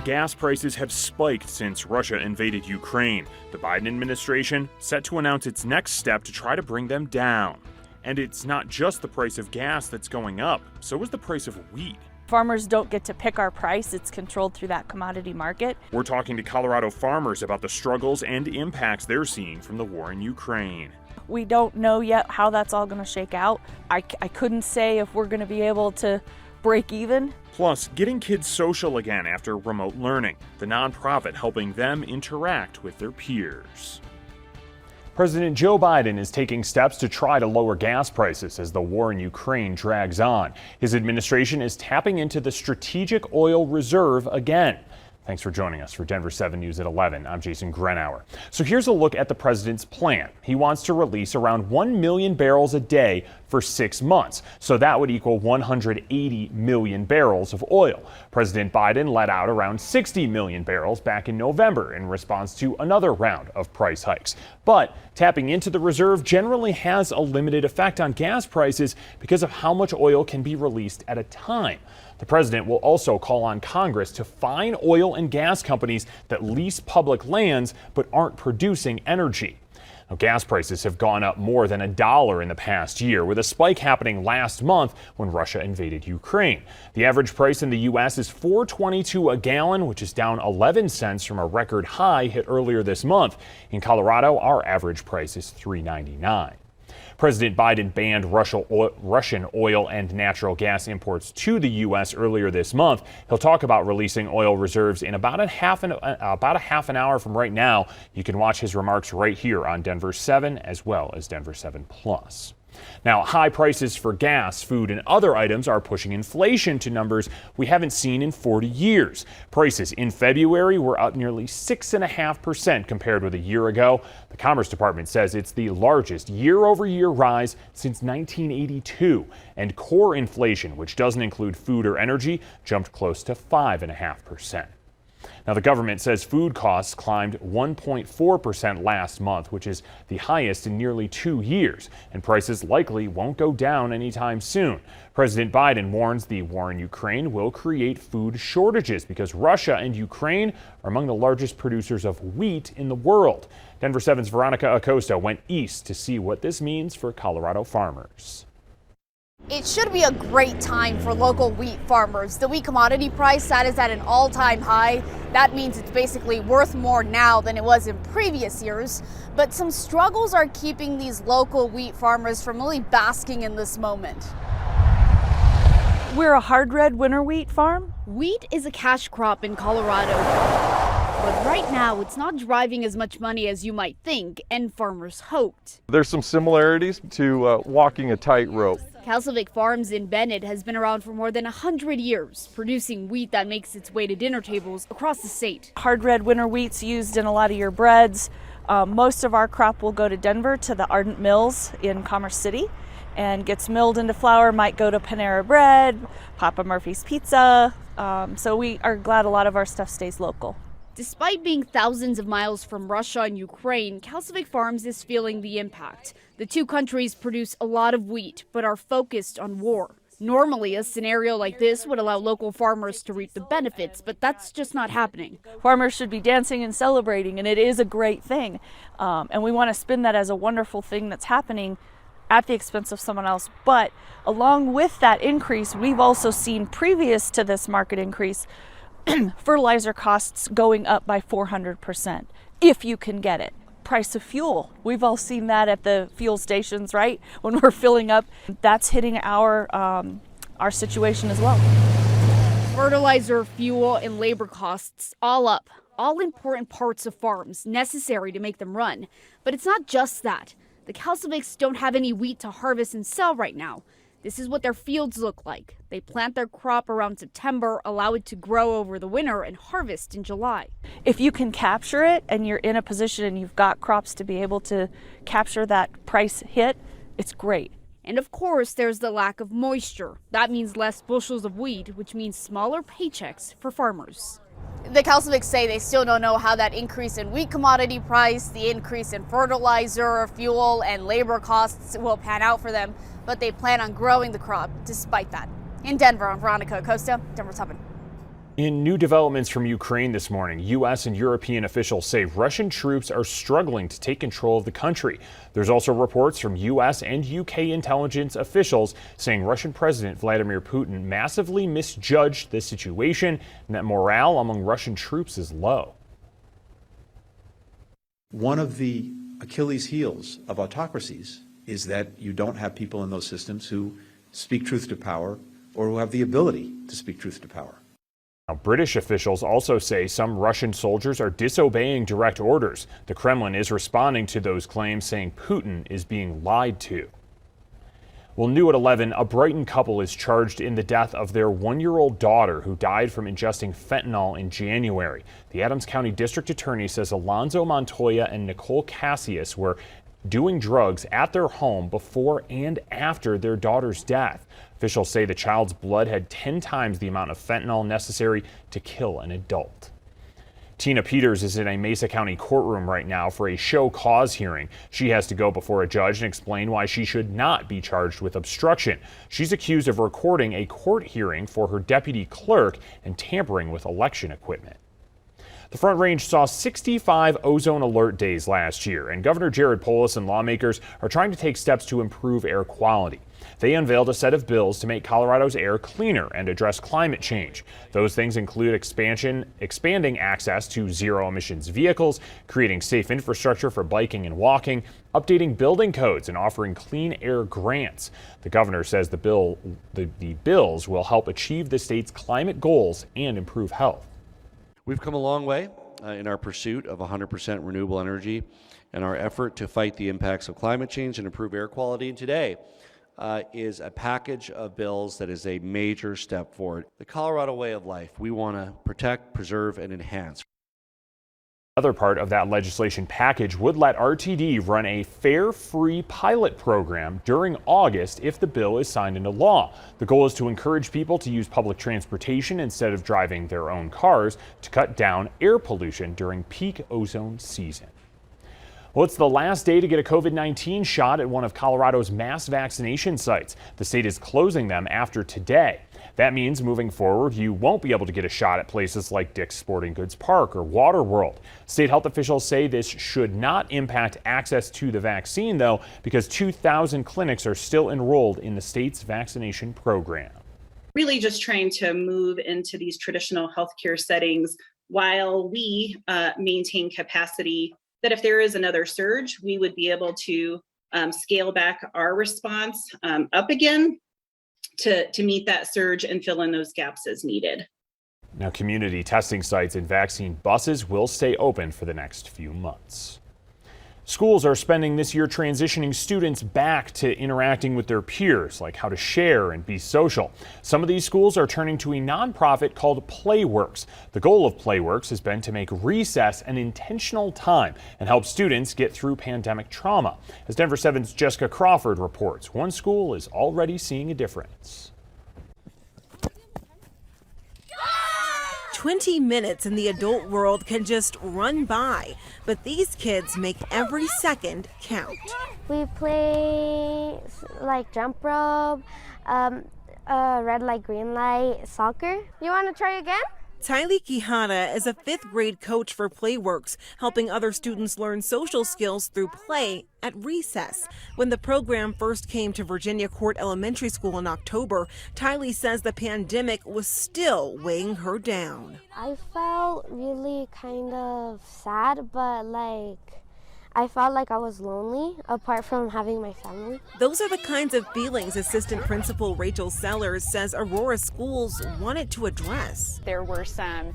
gas prices have spiked since Russia invaded Ukraine. The Biden administration set to announce its next step to try to bring them down. And it's not just the price of gas that's going up, so is the price of wheat. Farmers don't get to pick our price. It's controlled through that commodity market. We're talking to Colorado farmers about the struggles and impacts they're seeing from the war in Ukraine. We don't know yet how that's all going to shake out. I couldn't say if we're going to be able to break even. Plus, getting kids social again after remote learning, the nonprofit helping them interact with their peers. President Joe Biden is taking steps to try to lower gas prices as the war in Ukraine drags on. His administration is tapping into the strategic oil reserve again. Thanks for joining us for Denver 7 News at 11. I'm Jason GRUENAUER. So here's a look at the president's plan. He wants to release around 1 million barrels a day for 6 months. So that would equal 180 million barrels of oil. President Biden let out around 60 million barrels back in November in response to another round of price hikes. But tapping into the reserve generally has a limited effect on gas prices because of how much oil can be released at a time. The president will also call on Congress to fine oil and gas companies that lease public lands but aren't producing energy. Now, gas prices have gone up more than $1 in the past year, with a spike happening last month when Russia invaded Ukraine. The average price in the U.S. is $4.22 a gallon, which is down 11 cents from a record high hit earlier this month. In Colorado, our average price is $3.99. President Biden banned Russian oil and natural gas imports to the U.S. earlier this month. He'll talk about releasing oil reserves in about a half an hour from right now. You can watch his remarks right here on Denver 7 as well as Denver 7 Plus. Now, high prices for gas, food, and other items are pushing inflation to numbers we haven't seen in 40 years. Prices in February were up nearly 6.5% compared with a year ago. The Commerce Department says it's the largest year-over-year rise since 1982. And core inflation, which doesn't include food or energy, jumped close to 5.5%. Now, the government says food costs climbed 1.4% last month, which is the highest in nearly 2 years, and prices likely won't go down anytime soon. President Biden warns the war in Ukraine will create food shortages because Russia and Ukraine are among the largest producers of wheat in the world. Denver 7's Veronica Acosta went east to see what this means for Colorado farmers. It should be a great time for local wheat farmers. The wheat commodity price that is at an all-time high. That means it's basically worth more now than it was in previous years. But some struggles are keeping these local wheat farmers from really basking in this moment. We're a hard red winter wheat farm. Wheat is a cash crop in Colorado. But right now, it's not driving as much money as you might think, and farmers hoped. There's some similarities to walking a tightrope. Castlevic Farms in Bennett has been around for more than 100 years, producing wheat that makes its way to dinner tables across the state. Hard red winter wheat's used in a lot of your breads. Most of our crop will go to Denver to the Ardent Mills in Commerce City and gets milled into flour, might go to Panera Bread, Papa Murphy's Pizza. So we are glad a lot of our stuff stays local. Despite being thousands of miles from Russia and Ukraine, Castlevic Farms is feeling the impact. The two countries produce a lot of wheat, but are focused on war. Normally, a scenario like this would allow local farmers to reap the benefits, but that's just not happening. Farmers should be dancing and celebrating, and it is a great thing. And we want to spin that as a wonderful thing that's happening at the expense of someone else. But along with that increase, we've also seen previous to this market increase, fertilizer costs going up by 400%, if you can get it. Price of fuel, we've all seen that at the fuel stations, right? When we're filling up, that's hitting our situation as well. Fertilizer, fuel, and labor costs all up, all important parts of farms necessary to make them run. But it's not just that. The Castlevics don't have any wheat to harvest and sell right now. This is what their fields look like. They plant their crop around September, allow it to grow over the winter, and harvest in July. If you can capture it and you're in a position and you've got crops to be able to capture that price hit, it's great. And of course, there's the lack of moisture. That means less bushels of wheat, which means smaller paychecks for farmers. The Castlevics say they still don't know how that increase in wheat commodity price, the increase in fertilizer, fuel, and labor costs will pan out for them, but they plan on growing the crop despite that. In Denver, I'm Veronica Acosta, Denver 7. In new developments from Ukraine this morning, U.S. and European officials say Russian troops are struggling to take control of the country. There's also reports from U.S. and U.K. intelligence officials saying Russian President Vladimir Putin massively misjudged the situation and that morale among Russian troops is low. One of the Achilles heels of autocracies is that you don't have people in those systems who speak truth to power or who have the ability to speak truth to power. Now, British officials also say some Russian soldiers are disobeying direct orders. The Kremlin is responding to those claims, saying Putin is being lied to. Well, new at 11, a Brighton couple is charged in the death of their 1-year-old daughter who died from ingesting fentanyl in January. The Adams County District Attorney says Alonzo Montoya and Nicole Cassius were doing drugs at their home before and after their daughter's death. Officials say the child's blood had 10 times the amount of fentanyl necessary to kill an adult. Tina Peters is in a Mesa County courtroom right now for a show cause hearing. She has to go before a judge and explain why she should not be charged with obstruction. She's accused of recording a court hearing for her deputy clerk and tampering with election equipment. The Front Range saw 65 ozone alert days last year, and Governor Jared Polis and lawmakers are trying to take steps to improve air quality. They unveiled a set of bills to make Colorado's air cleaner and address climate change. Those things include expanding access to zero-emissions vehicles, creating safe infrastructure for biking and walking, updating building codes, and offering clean air grants. The governor says the bills will help achieve the state's climate goals and improve health. We've come a long way in our pursuit of 100% renewable energy and our effort to fight the impacts of climate change and improve air quality. And today is a package of bills that is a major step forward. The Colorado way of life, we want to protect, preserve, and enhance. Another part of that legislation package would let RTD run a fare-free pilot program during August if the bill is signed into law. The goal is to encourage people to use public transportation instead of driving their own cars to cut down air pollution during peak ozone season. Well, it's the last day to get a COVID-19 shot at one of Colorado's mass vaccination sites. The state is closing them after today. That means moving forward, you won't be able to get a shot at places like Dick's Sporting Goods Park or Waterworld. State health officials say this should not impact access to the vaccine, though, because 2,000 clinics are still enrolled in the state's vaccination program. Really just trying to move into these traditional healthcare settings while we maintain capacity, that if there is another surge, we would be able to scale back our response up again to meet that surge and fill in those gaps as needed. Now, community testing sites and vaccine buses will stay open for the next few months. Schools are spending this year transitioning students back to interacting with their peers, like how to share and be social. Some of these schools are turning to a nonprofit called PlayWorks. The goal of PlayWorks has been to make recess an intentional time and help students get through pandemic trauma. As Denver 7's Jessica Crawford reports, one school is already seeing a difference. 20 minutes in the adult world can just run by, but these kids make every second count. We play like jump rope, red light, green light, soccer. You want to try again? Tylee Quijada is a 5th grade coach for PlayWorks, helping other students learn social skills through play at recess. When the program first came to Virginia Court Elementary School in October, Tylee says the pandemic was still weighing her down. I felt really kind of sad, but I felt like I was lonely apart from having my family. Those are the kinds of feelings Assistant Principal Rachel Sellers says Aurora schools wanted to address. There were some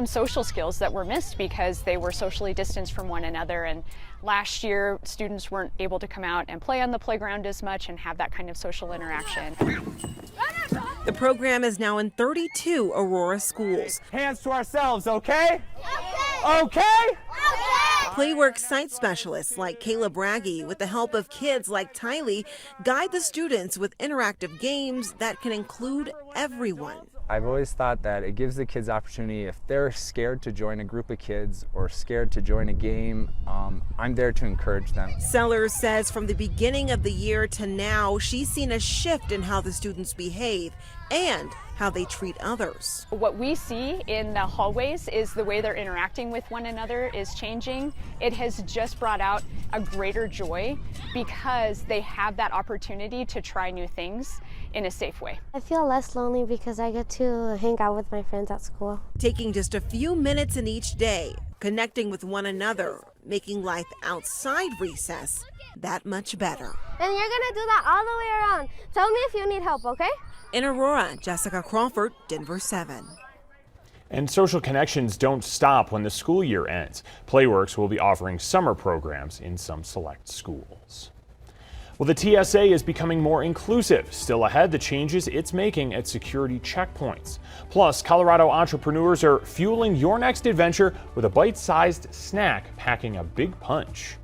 social skills that were missed because they were socially distanced from one another, and last year students weren't able to come out and play on the playground as much and have that kind of social interaction. The program is now in 32 Aurora schools. Hands to ourselves, okay? Okay? PlayWorks site specialists like Kayla Braggy, with the help of kids like Tylee, guide the students with interactive games that can include everyone. I've always thought that it gives the kids opportunity. If they're scared to join a group of kids or scared to join a game, I'm there to encourage them. Sellers says from the beginning of the year to now, she's seen a shift in how the students behave and how they treat others. What we see in the hallways is the way they're interacting with one another is changing. It has just brought out a greater joy because they have that opportunity to try new things in a safe way. I feel less lonely because I get to hang out with my friends at school. Taking just a few minutes in each day, connecting with one another, making life outside recess that much better. And you're gonna do that all the way around. Tell me if you need help, okay? In Aurora, Jessica Crawford, Denver 7. And social connections don't stop when the school year ends. Playworks will be offering summer programs in some select schools. Well, the TSA is becoming more inclusive. Still ahead, the changes it's making at security checkpoints. Plus, Colorado entrepreneurs are fueling your next adventure with a bite-sized snack packing a big punch.